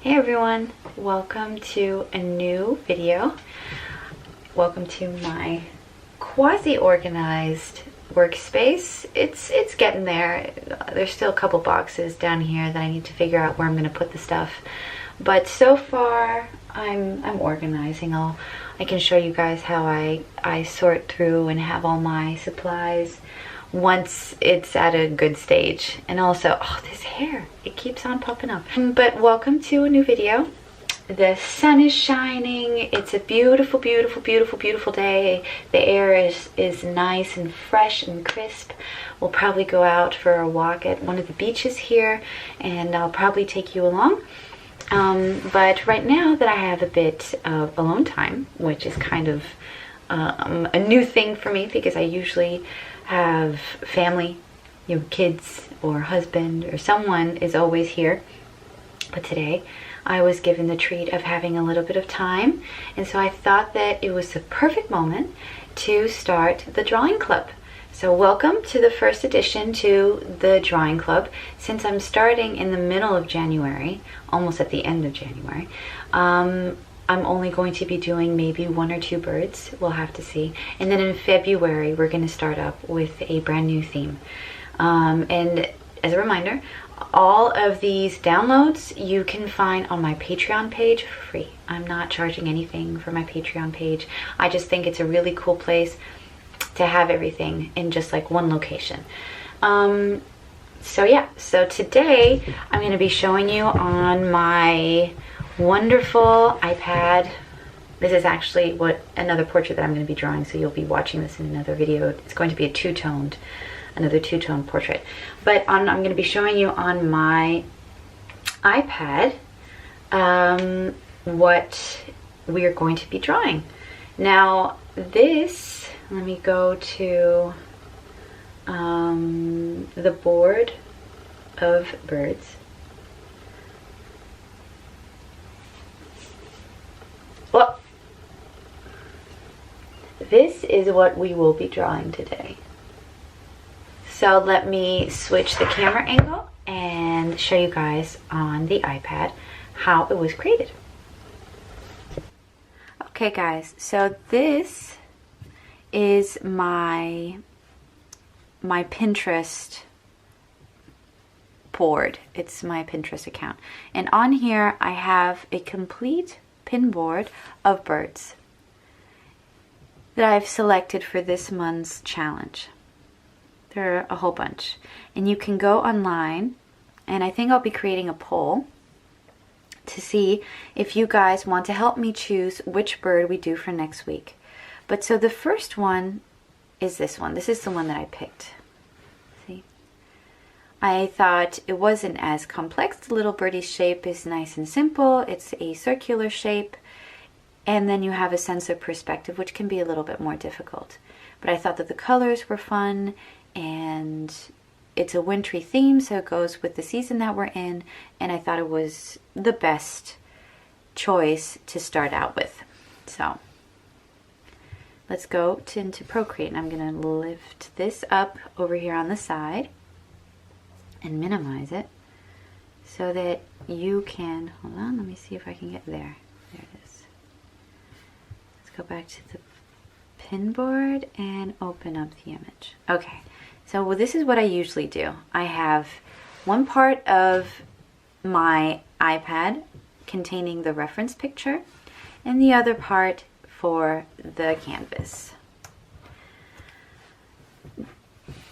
Hey everyone, welcome to a new video. Welcome to my quasi-organized workspace. It's getting there. There's still a couple boxes down here that I need to figure out where I'm going to put the stuff. But so far, I'm organizing. I can show you guys how I sort through and have all my supplies once it's at a good stage. And also, oh, this hair, it keeps on popping up. But welcome to a new video. The sun is shining. It's a beautiful, beautiful, beautiful, beautiful day. The air is nice and fresh and crisp. We'll probably go out for a walk at one of the beaches here, and I'll probably take you along. But right now that I have a bit of alone time, which is kind of a new thing for me because I usually have family, kids or husband or someone is always here. But today I was given the treat of having a little bit of time, and so I thought that it was the perfect moment to start the drawing club. So welcome to the first edition to the drawing club. Since I'm starting in the middle of January, almost at the end of January, I'm only going to be doing maybe 1 or 2 birds. We'll have to see. And then in February, we're going to start up with a brand new theme. And as a reminder, all of these downloads you can find on my Patreon page for free. I'm not charging anything for my Patreon page. I just think it's a really cool place to have everything in just like one location. So yeah, so today I'm going to be showing you on my wonderful iPad. This is actually another portrait that I'm going to be drawing, so you'll be watching this in another video. It's going to be another two-tone portrait. But I'm going to be showing you on my iPad what we are going to be drawing. Now this, let me go to the board of birds. Well, this is what we will be drawing today. So let me switch the camera angle and show you guys on the iPad how it was created. Okay guys, so this is my Pinterest board. It's my Pinterest account. And on here I have a complete pin board of birds that I've selected for this month's challenge. There are a whole bunch. And you can go online, and I think I'll be creating a poll to see if you guys want to help me choose which bird we do for next week. But so the first one is this one. This is the one that I picked. See? I thought it wasn't as complex. The little birdie's shape is nice and simple. It's a circular shape. And then you have a sense of perspective, which can be a little bit more difficult. But I thought that the colors were fun, and it's a wintry theme, so it goes with the season that we're in, and I thought it was the best choice to start out with. So let's go into Procreate, and I'm going to lift this up over here on the side and minimize it so that you can, hold on, let me see if I can get there. There it is. Let's go back to the pin board and open up the image. Okay. So this is what I usually do. I have one part of my iPad containing the reference picture and the other part for the canvas.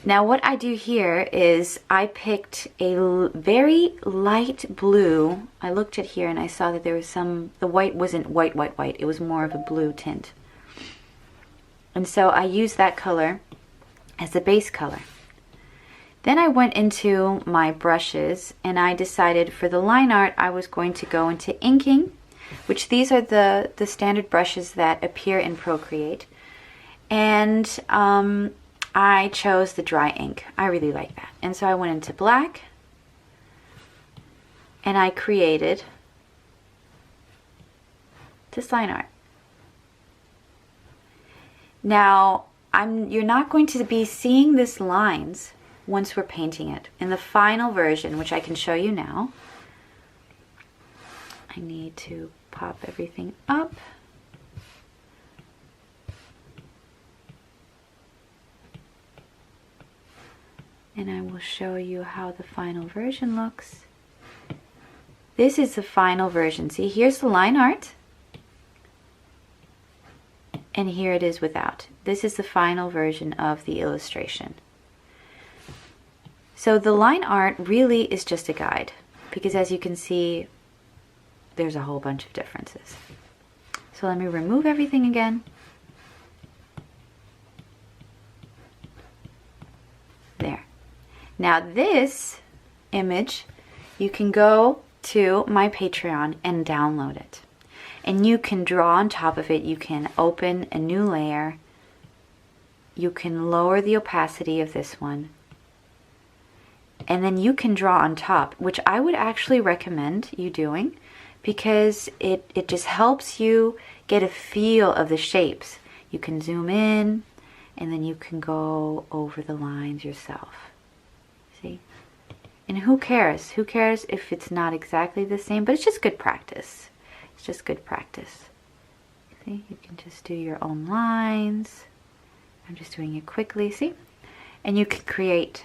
Now what I do here is I picked a very light blue. I looked at here and I saw that there was the white wasn't white. It was more of a blue tint. And so I used that color as the base color. Then I went into my brushes and I decided for the line art I was going to go into inking, which these are the standard brushes that appear in Procreate. And I chose the dry ink. I really like that. And so I went into black and I created this line art. Now, you're not going to be seeing these lines once we're painting it. In the final version, which I can show you now, I need to pop everything up. And I will show you how the final version looks. This is the final version. See, here's the line art. And here it is without. This is the final version of the illustration. So the line art really is just a guide, because as you can see, there's a whole bunch of differences. So let me remove everything again. There. Now this image, you can go to my Patreon and download it. And you can draw on top of it. You can open a new layer. You can lower the opacity of this one. And then you can draw on top, which I would actually recommend you doing, because it just helps you get a feel of the shapes. You can zoom in, and then you can go over the lines yourself. See? And who cares? Who cares if it's not exactly the same? But it's just good practice. It's just good practice. See? You can just do your own lines. I'm just doing it quickly. See? And you can create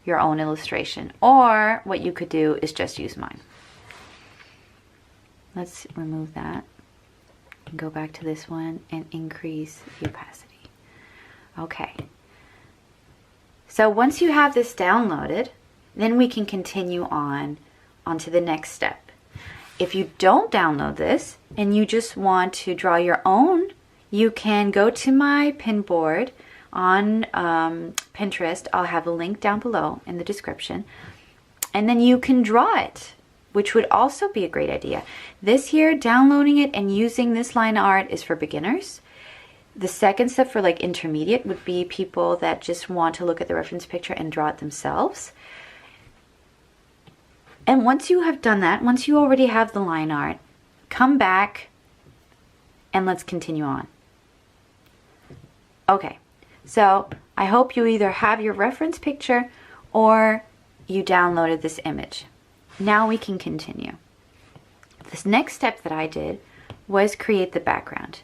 your own illustration. Or what you could do is just use mine. Let's remove that. And go back to this one and increase the opacity. Okay. So once you have this downloaded, then we can continue on to the next step. If you don't download this and you just want to draw your own, you can go to my pin board on Pinterest. I'll have a link down below in the description. And then you can draw it, which would also be a great idea. This here, downloading it and using this line art, is for beginners. The second step for like intermediate would be people that just want to look at the reference picture and draw it themselves. And once you have done that, once you already have the line art, come back and let's continue on. Okay, so I hope you either have your reference picture or you downloaded this image. Now we can continue. This next step that I did was create the background.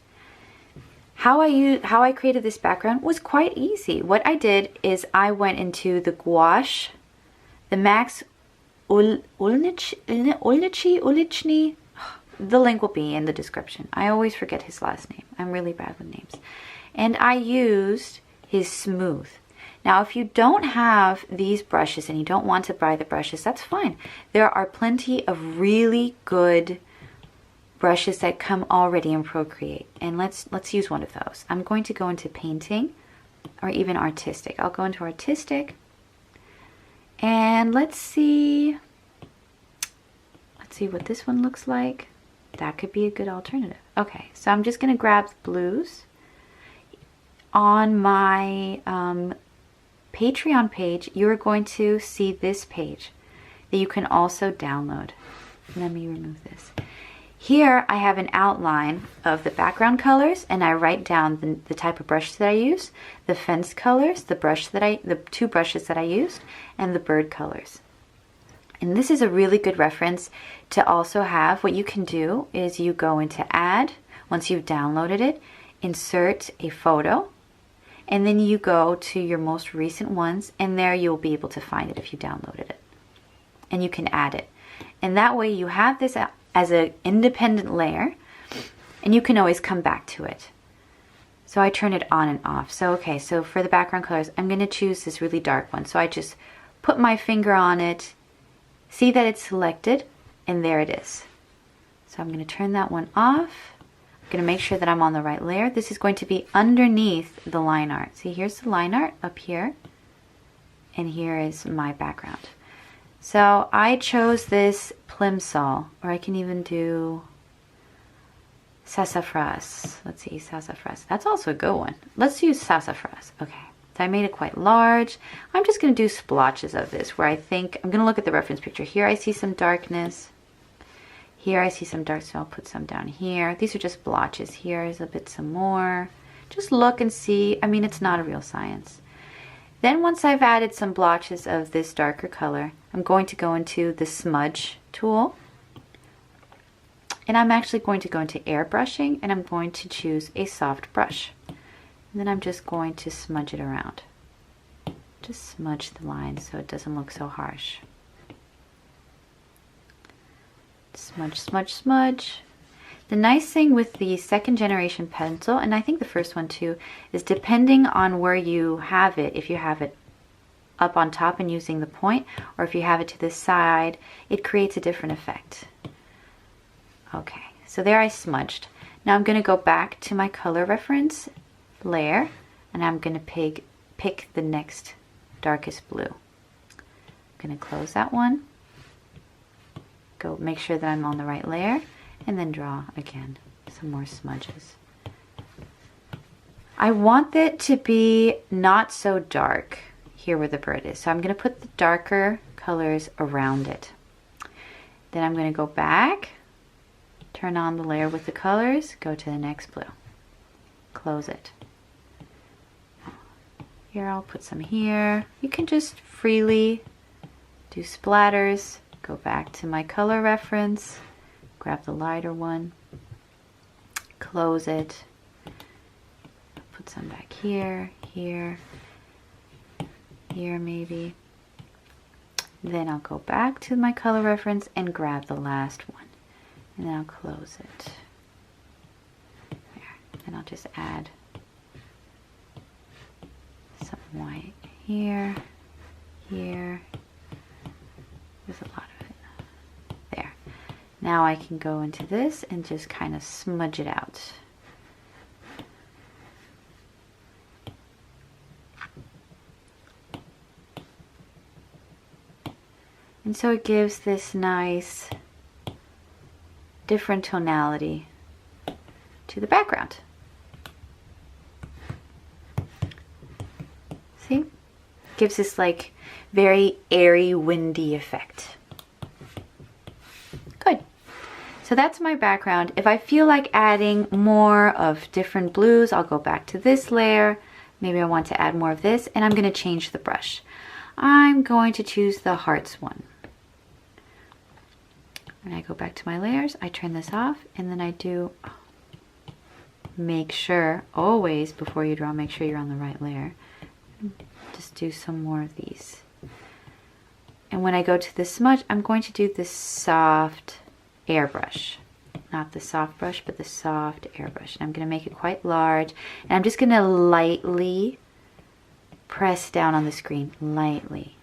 How I created this background was quite easy. What I did is I went into the gouache, the Max Ulichny. The link will be in the description. I always forget his last name. I'm really bad with names. And I used his smooth. Now, if you don't have these brushes and you don't want to buy the brushes, that's fine. There are plenty of really good brushes that come already in Procreate. And let's use one of those. I'm going to go into painting or even artistic. I'll go into artistic. And let's see what this one looks like. That could be a good alternative. Okay, so I'm just going to grab the blues. On my Patreon page, you're going to see this page that you can also download. Let me remove this. Here I have an outline of the background colors, and I write down the type of brush that I use, the fence colors, the two brushes that I used, and the bird colors. And this is a really good reference to also have. What you can do is you go into add, once you've downloaded it, insert a photo, and then you go to your most recent ones, and there you'll be able to find it if you downloaded it. And you can add it. And that way you have this as an independent layer, and you can always come back to it. So I turn it on and off. So okay, so for the background colors, I'm going to choose this really dark one. So I just put my finger on it, see that it's selected, and there it is. So I'm going to turn that one off. I'm going to make sure that I'm on the right layer. This is going to be underneath the line art. See, here's the line art up here, and here is my background. So I chose this Plimsoll, or I can even do Sassafras. Let's see, Sassafras. That's also a good one. Let's use Sassafras. Okay. So I made it quite large. I'm just going to do splotches of this where I think, I'm going to look at the reference picture. Here I see some darkness. Here I see some dark, so I'll put some down here. These are just blotches. Here is a bit some more. Just look and see. I mean, it's not a real science. Then once I've added some blotches of this darker color, I'm going to go into the smudge tool. And I'm actually going to go into airbrushing, and I'm going to choose a soft brush. And then I'm just going to smudge it around. Just smudge the lines so it doesn't look so harsh. Smudge, smudge, smudge. The nice thing with the second generation pencil, and I think the first one too, is depending on where you have it, if you have it up on top and using the point, or if you have it to the side, it creates a different effect. Okay, so there I smudged. Now I'm going to go back to my color reference layer, and I'm going to pick the next darkest blue. I'm going to close that one, go make sure that I'm on the right layer, and then draw again some more smudges. I want it to be not so dark here where the bird is, so I'm going to put the darker colors around it. Then I'm going to go back, turn on the layer with the colors, go to the next blue, close it. Here I'll put some here. You can just freely do splatters. Go back to my color reference, grab the lighter one, close it, put some back here, here, here maybe. Then I'll go back to my color reference and grab the last one, and then I'll close it. There. Then I'll just add some white here, here. There's a lot of it. There. Now I can go into this and just kind of smudge it out. And so it gives this nice different tonality to the background. See? Gives this like very airy, windy effect. Good. So that's my background. If I feel like adding more of different blues, I'll go back to this layer. Maybe I want to add more of this, and I'm going to change the brush. I'm going to choose the hearts one. When I go back to my layers, I turn this off, and then I do make sure, always before you draw, make sure you're on the right layer. Just do some more of these. And when I go to the smudge, I'm going to do this soft airbrush. Not the soft brush, but the soft airbrush. And I'm going to make it quite large. And I'm just going to lightly press down on the screen, lightly.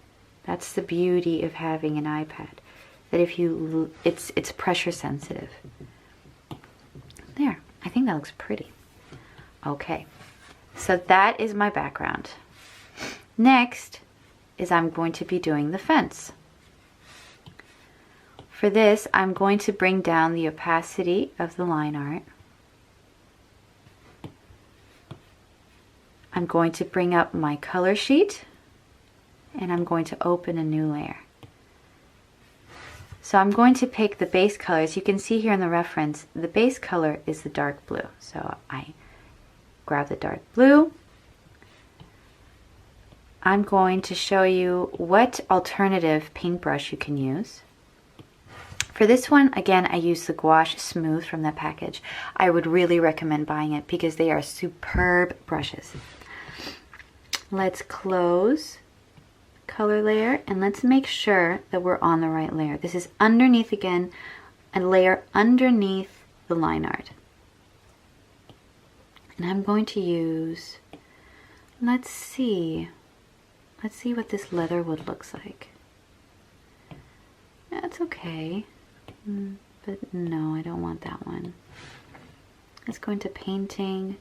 That's the beauty of having an iPad. That if you, it's pressure sensitive. There, I think that looks pretty. Okay, so that is my background. Next is I'm going to be doing the fence. For this, I'm going to bring down the opacity of the line art. I'm going to bring up my color sheet, and I'm going to open a new layer. So I'm going to pick the base colors. You can see here in the reference, the base color is the dark blue. So I grab the dark blue. I'm going to show you what alternative paintbrush you can use. For this one, again, I use the Gouache Smooth from that package. I would really recommend buying it because they are superb brushes. Let's close color layer, and let's make sure that we're on the right layer. This is underneath, again, a layer underneath the line art. And I'm going to use, let's see what this leather wood looks like. That's okay, but no, I don't want that one. Let's go into painting.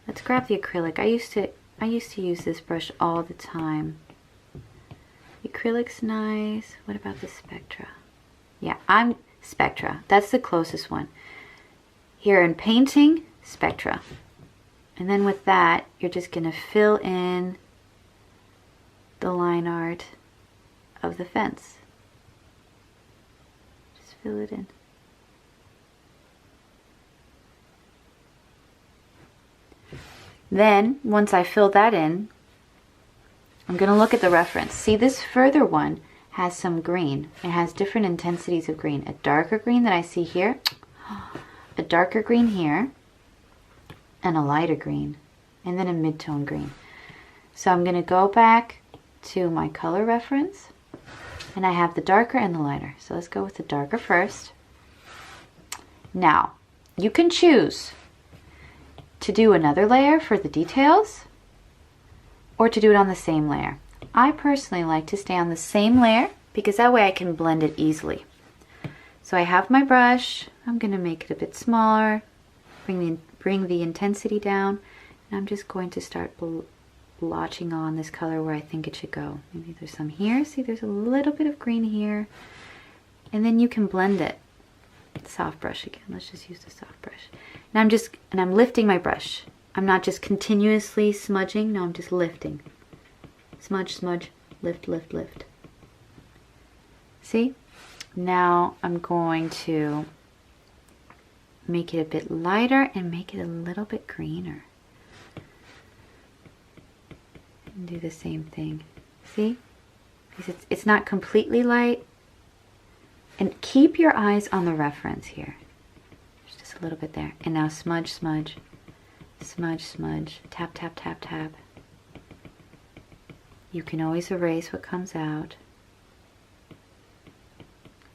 Let's grab the acrylic. I used to use this brush all the time. The acrylic's nice. What about the Spectra? Yeah, I'm Spectra. That's the closest one. Here in painting, Spectra. And then with that, you're just going to fill in the line art of the fence. Just fill it in. Then, once I fill that in, I'm going to look at the reference. See, this further one has some green. It has different intensities of green. A darker green that I see here, a darker green here, and a lighter green, and then a mid-tone green. So I'm going to go back to my color reference, and I have the darker and the lighter. So let's go with the darker first. Now, you can choose to do another layer for the details, or to do it on the same layer. I personally like to stay on the same layer because that way I can blend it easily. So I have my brush. I'm going to make it a bit smaller, bring the intensity down, and I'm just going to start blotching on this color where I think it should go. Maybe there's some here. See, there's a little bit of green here, and then you can blend it. Soft brush again. Let's just use the soft brush. And I'm lifting my brush. I'm not just continuously smudging. No, I'm just lifting. Smudge, smudge, lift, lift, lift. See? Now I'm going to make it a bit lighter and make it a little bit greener. And do the same thing. See? Because it's not completely light. And keep your eyes on the reference here. There's just a little bit there. And now smudge, smudge, smudge, smudge, tap, tap, tap, tap. You can always erase what comes out.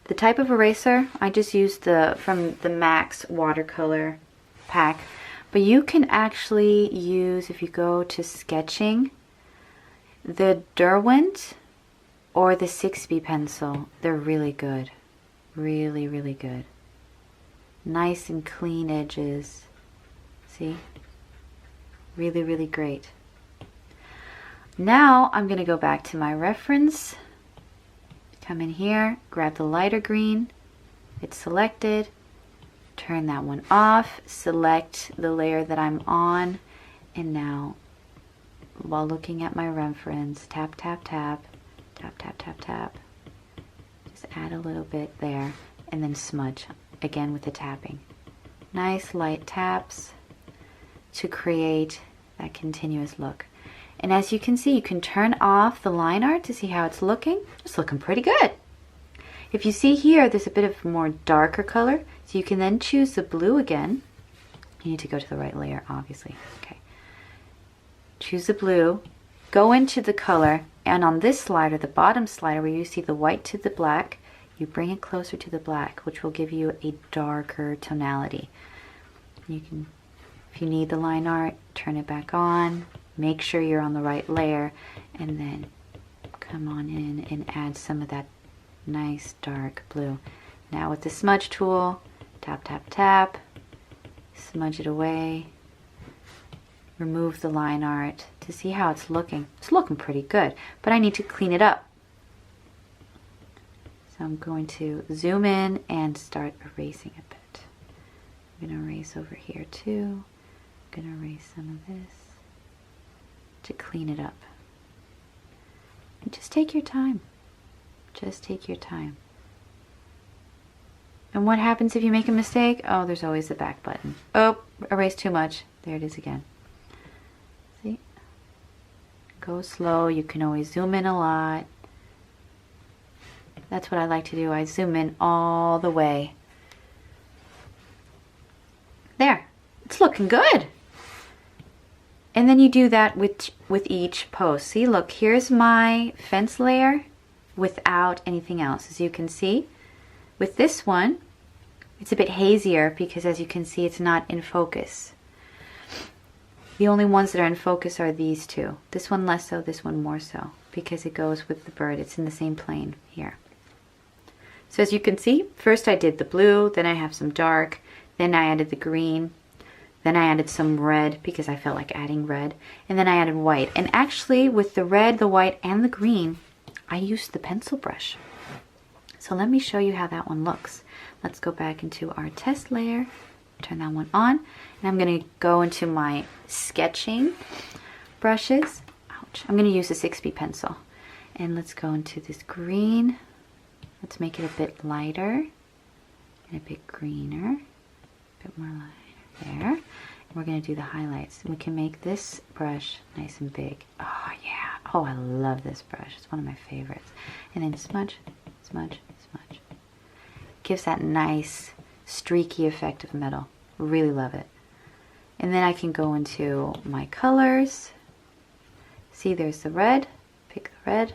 The type of eraser, I just used from the Max watercolor pack. But you can actually use, if you go to sketching, the Derwent or the 6B pencil. They're really good. Really, really good. Nice and clean edges. See? Really, really great. Now I'm going to go back to my reference. Come in here, grab the lighter green. It's selected. Turn that one off. Select the layer that I'm on. And now, while looking at my reference, tap, tap, tap, tap, tap, tap, tap. Just add a little bit there. And then smudge, again with the tapping. Nice light taps to create that continuous look. And as you can see, you can turn off the line art to see how it's looking. It's looking pretty good. If you see here, there's a bit of more darker color. So you can then choose the blue again. You need to go to the right layer, obviously. Okay. Choose the blue. Go into the color. And on this slider, the bottom slider, where you see the white to the black, you bring it closer to the black, which will give you a darker tonality. You can, if you need the line art, turn it back on. Make sure you're on the right layer, and then come on in and add some of that nice dark blue. Now with the smudge tool, tap, tap, tap, smudge it away, remove the line art to see how it's looking. It's looking pretty good, but I need to clean it up. So I'm going to zoom in and start erasing a bit. I'm going to erase over here too. I'm going to erase some of this to clean it up. And just take your time. Just take your time. And what happens if you make a mistake? Oh, there's always the back button. Oh, erase too much. There it is again. See? Go slow. You can always zoom in a lot. That's what I like to do. I zoom in all the way. There. It's looking good. And then you do that with each post. See, look, here's my fence layer without anything else. As you can see, with this one, it's a bit hazier because, as you can see, it's not in focus. The only ones that are in focus are these two. This one less so, this one more so, because it goes with the bird. It's in the same plane here. So as you can see, first I did the blue, then I have some dark, then I added the green, then I added some red because I felt like adding red, and then I added white. And actually with the red, the white, and the green, I used the pencil brush. So let me show you how that one looks. Let's go back into our test layer, turn that one on, and I'm going to go into my sketching brushes. Ouch. I'm going to use a 6B pencil. And let's go into this green. Let's make it a bit lighter and a bit greener, a bit more lighter there. And we're going to do the highlights. And we can make this brush nice and big. Oh yeah, oh I love this brush. It's one of my favorites. And then smudge, smudge, smudge. Gives that nice streaky effect of metal. Really love it. And then I can go into my colors. See, there's the red. Pick the red.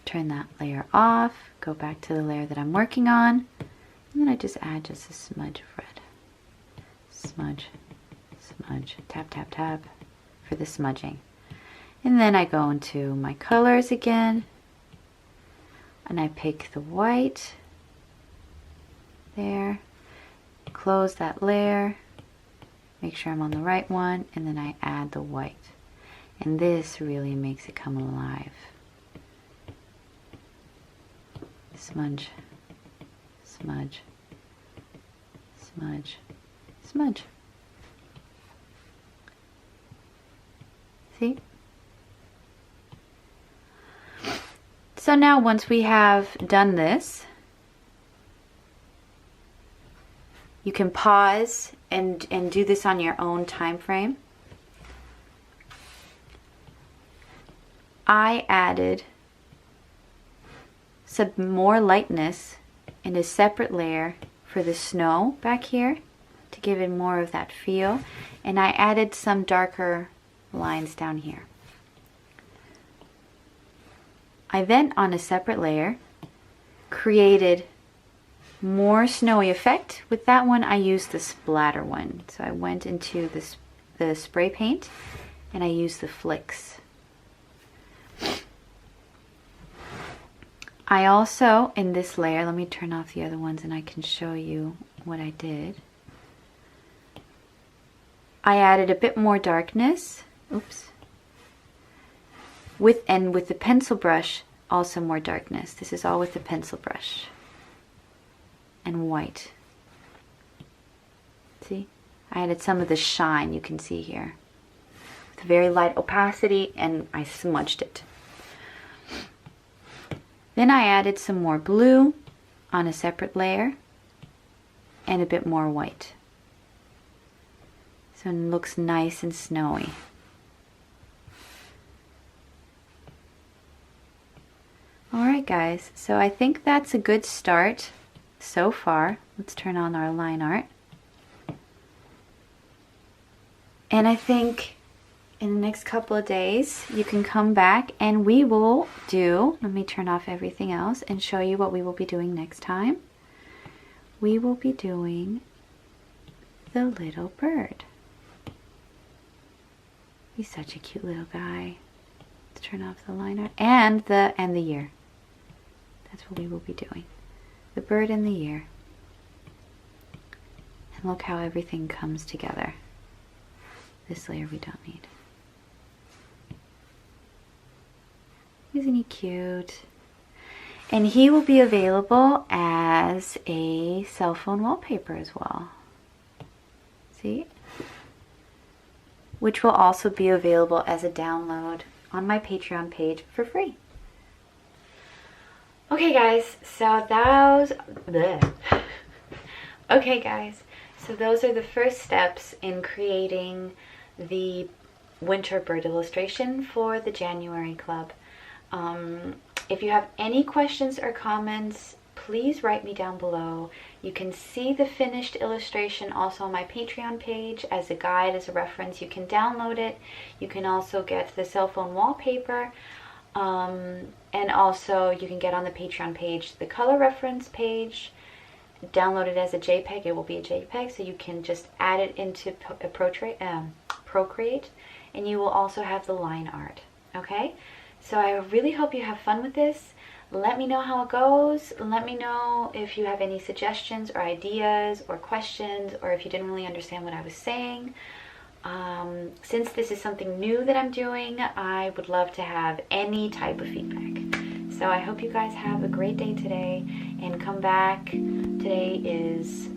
Turn that layer off. Go back to the layer that I'm working on. And then I just add just a smudge of red. Smudge, smudge, tap, tap, tap for the smudging. And then I go into my colors again. And I pick the white. There. Close that layer. Make sure I'm on the right one. And then I add the white. And this really makes it come alive. Smudge, smudge, smudge, smudge. See? So now once we have done this, you can pause and do this on your own time frame. I added some more lightness in a separate layer for the snow back here to give it more of that feel, and I added some darker lines down here. I then, on a separate layer, created more snowy effect. With that one, I used the splatter one. So I went into the spray paint and I used the flicks. I also, in this layer, let me turn off the other ones and I can show you what I did. I added a bit more darkness. Oops. With the pencil brush, also more darkness. This is all with the pencil brush. And white. See? I added some of the shine you can see here. With a very light opacity, and I smudged it. Then I added some more blue on a separate layer and a bit more white. So it looks nice and snowy. Alright guys, so I think that's a good start so far. Let's turn on our line art. And I think in the next couple of days you can come back and we will do, let me turn off everything else and show you what we will be doing next time. We will be doing the little bird. He's such a cute little guy. Let's turn off the line art and the year. That's what we will be doing. The bird and the year. And look how everything comes together. This layer we don't need. Isn't he cute? And he will be available as a cell phone wallpaper as well. See? Which will also be available as a download on my Patreon page for free. Okay guys, so those are the first steps in creating the winter bird illustration for the January club. If you have any questions or comments, please write me down below. You can see the finished illustration also on my Patreon page as a guide, as a reference. You can download it. You can also get the cell phone wallpaper. And also you can get on the Patreon page the color reference page. Download it as a JPEG. It will be a JPEG, so you can just add it into Procreate, and you will also have the line art. Okay? So I really hope you have fun with this. Let me know how it goes. Let me know if you have any suggestions or ideas or questions, or if you didn't really understand what I was saying. Since this is something new that I'm doing, I would love to have any type of feedback. So I hope you guys have a great day today, and come back. Today is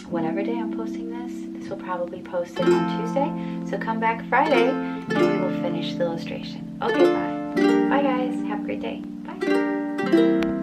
whatever day I'm posting this. This will probably post it on Tuesday. So come back Friday and we will finish the illustration. Okay, bye. Bye guys. Have a great day. Bye.